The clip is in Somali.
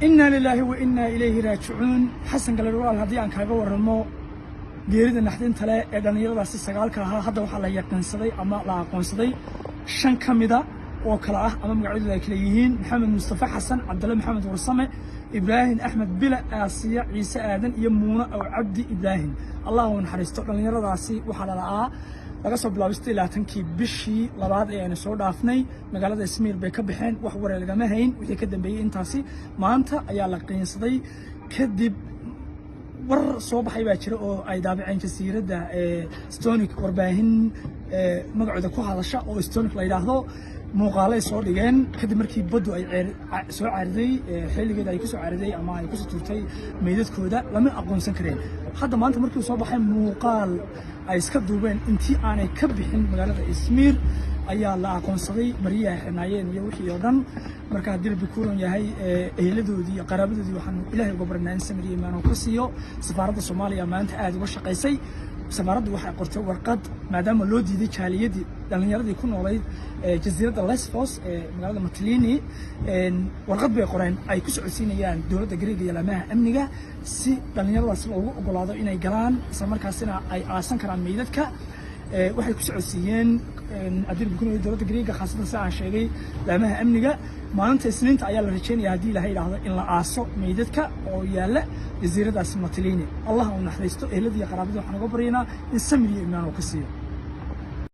إنا لله وإنا إليه راجعون حسن قال الوال هذي عن كاغا ورمو geerida naxdinta leh ee dhalinyaradaasi sagaalka ahaa hadda waxaa la yaqaansaday ama la aqoonsaday 5 kamida oo kala ah ama magacyadooda ay kala yihiin maxamed mustafa xasan cabdalla maxamed warsame ibraahim axmed bila aasiya ciise aadan iyo muuna aw cabdi ibraahim allahu naxariisto dhalinyaradaasi waxaa la la'aa laga soo bilaabay 26kii bishii labaad ee aynu soo dhaafnay magaalada Ismiir bay ka baxeen wax wareer lagama hayn wixii ka dambeeyay intaasi maanta ayaa la qiinsaday kadib war soo baxay baa jira oo ay daabaceen jasiiradda Stonic warbaahin magacooda ku hadasha oo Stonic la yiraahdo muuqaalay soo dhigeen kadib markii baddu ay soo caariday xilligeeda ay ku soo caariday ama ay ku soo turtay meydadkooda lama aqoonsan kareen hadda maanta markii soo baxay muuqaal ay iska duubeen intii aanay ka bixin magaalada Ismiir ayaa la aqoonsaday mariyaha xinaayeen iyo wixii oo dhan marka hadii la kuulan yahay eeladoodii iyo qaraabadoodii waxaan ilaahay uga barnaa in samir iimaan oo ka siiyo safaaradda Soomaaliya maanta aad uga shaqeysay safaaraddu waxay qortay warqad maadaama loo diiday jaaliyadii dhalinyaradii ku noolayd jasiiradda Lesbos ee magaalada Mytilene warqad bay qoreen ay ku socodsiinayaan dowladda Greek iyo laamaha amniga si dhalinyaradaas loogu ogolaado inay galaan isla markaasina ay aasan karaan meydadka waxay ku socodsiiyeen adil gudoomiyaha dowladda Greek khaasatan saan sheegay laamaha amniga maalinta Isniinta ayaa la rajeynayaa hadii Ilaahay yiraahdo in la aaso meydadka oo yaala jasiiradaas Mytilene Allah uu naxariisto ehelada iyo qaraabada waxaan uga baryaynaa in samir iyo iimaan oo ka siiyo